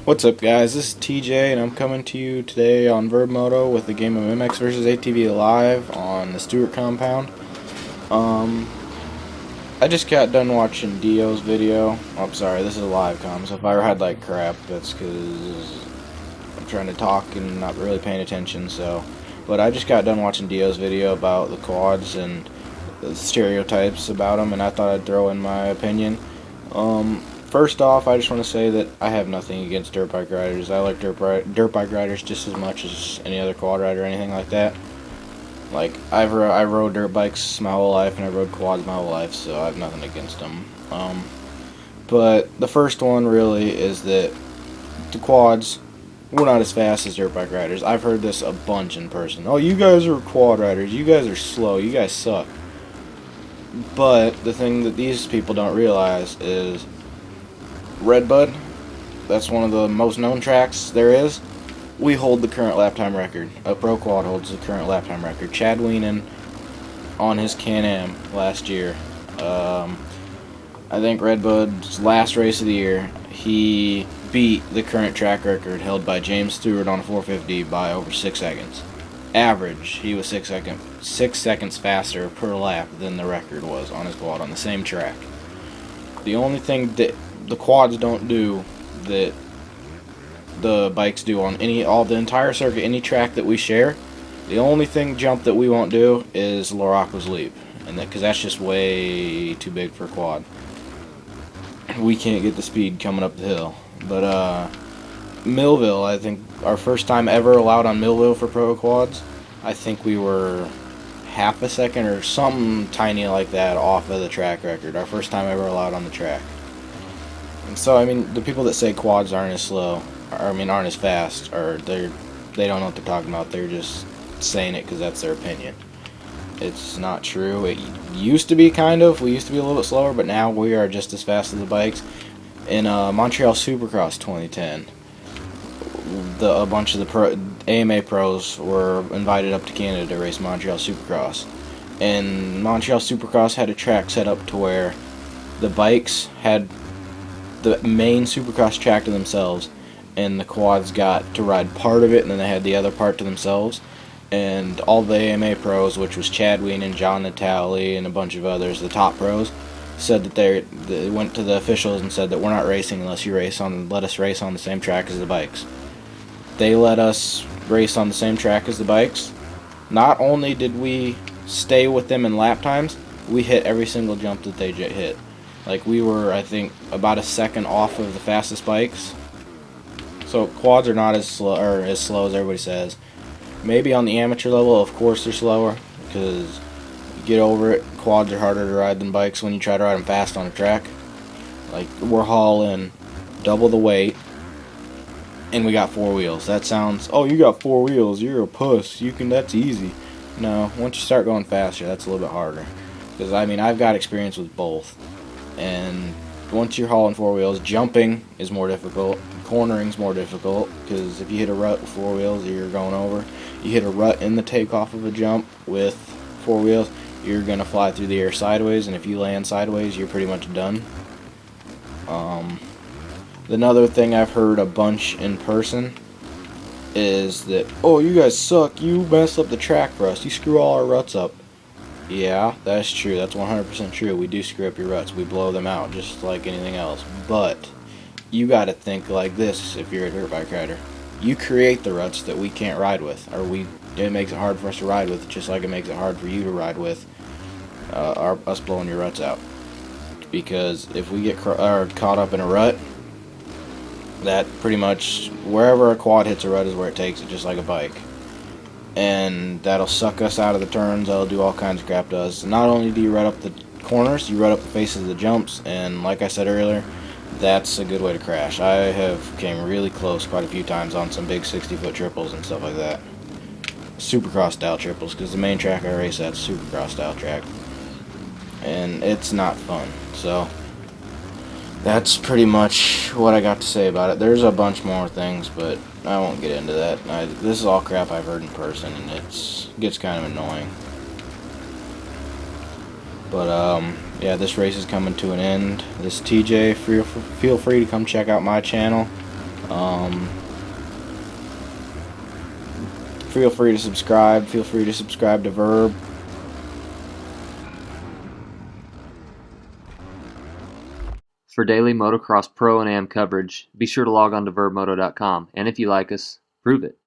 What's up, guys? This is TJ, and I'm coming to you today on Vurbmoto with the game of MX vs. ATV Alive on the Stewart compound. I just got done watching DeeO's video. Oh, I'm sorry, this is a live com, so if I ever had like crap, that's because I'm trying to talk and not really paying attention. But I just got done watching DeeO's video about the quads and the stereotypes about them, and I thought I'd throw in my opinion. First off, I just want to say that I have nothing against dirt bike riders. I like dirt bike riders just as much as any other quad rider or anything like that. Like, I rode dirt bikes my whole life, and I rode quads my whole life, so I have nothing against them. But the first one really is that the quads, we're not as fast as dirt bike riders. I've heard this a bunch in person. Oh, you guys are quad riders. You guys are slow. You guys suck. But the thing that these people don't realize is Redbud, that's one of the most known tracks there is. We hold the current lap time record. A pro quad holds the current lap time record. Chad Wienen on his Can-Am last year. I think Redbud's last race of the year, he beat the current track record held by James Stewart on a 450 by over 6 seconds. Average, he was 6 seconds faster per lap than the record was on his quad on the same track. The only thing that the quads don't do that the bikes do on the entire circuit, any track that we share, the only jump that we won't do is Laraco's Leap, and because that's just way too big for a quad. We can't get the speed coming up the hill. But Millville, I think our first time ever allowed on Millville for pro quads, I think we were half a second or something tiny like that off of the track record. Our first time ever allowed on the track. And so, I mean, the people that say quads aren't as slow, aren't as fast, or they don't know what they're talking about. They're just saying it because that's their opinion. It's not true. It used to be kind of. We used to be a little bit slower, but now we are just as fast as the bikes. In Montreal Supercross 2010, a bunch of the AMA pros were invited up to Canada to race Montreal Supercross. And Montreal Supercross had a track set up to where the bikes had the main Supercross track to themselves, and the quads got to ride part of it, and then they had the other part to themselves. And all the AMA pros, which was Chad Wienen, John Natale, and a bunch of others, the top pros, said that they went to the officials and said that we're not racing unless you let us race on the same track as the bikes. They let us race on the same track as the bikes. Not only did we stay with them in lap times, we hit every single jump that they hit. Like, we were, I think, about a second off of the fastest bikes. So quads are not as slow as everybody says. Maybe on the amateur level, of course, they're slower, because you get over it. Quads are harder to ride than bikes when you try to ride them fast on a track. Like, we're hauling double the weight, and we got 4 wheels. That sounds, oh, you got 4 wheels, you're a puss, that's easy. No, once you start going faster, that's a little bit harder. Because, I mean, I've got experience with both. And once you're hauling 4 wheels, jumping is more difficult, cornering's more difficult, because if you hit a rut with 4 wheels, you're going over. You hit a rut in the takeoff of a jump with 4 wheels, you're going to fly through the air sideways, and if you land sideways, you're pretty much done. Another thing I've heard a bunch in person is that, oh, you guys suck, you mess up the track for us, you screw all our ruts up. Yeah, that's true. That's 100% true. We do screw up your ruts. We blow them out just like anything else. But you got to think like this if you're a dirt bike rider. You create the ruts that we can't ride with, or it makes it hard for us to ride with, just like it makes it hard for you to ride with us blowing your ruts out. Because if we get caught up in a rut, that pretty much wherever a quad hits a rut is where it takes it, just like a bike. And that'll suck us out of the turns. That'll do all kinds of crap to us. Not only do you rut up the corners, you rut up the faces of the jumps, and like I said earlier, that's a good way to crash. I have came really close quite a few times on some big 60-foot triples and stuff like that. Supercross style triples, because the main track I race at is Supercross style track, and it's not fun. So that's pretty much what I got to say about it. There's a bunch more things, but I won't get into that. This is all crap I've heard in person, and it gets kind of annoying. But yeah, this race is coming to an end. This TJ, feel free to come check out my channel. Feel free to subscribe. Feel free to subscribe to Verb. For daily motocross pro and am coverage, be sure to log on to vurbmoto.com, and if you like us, prove it.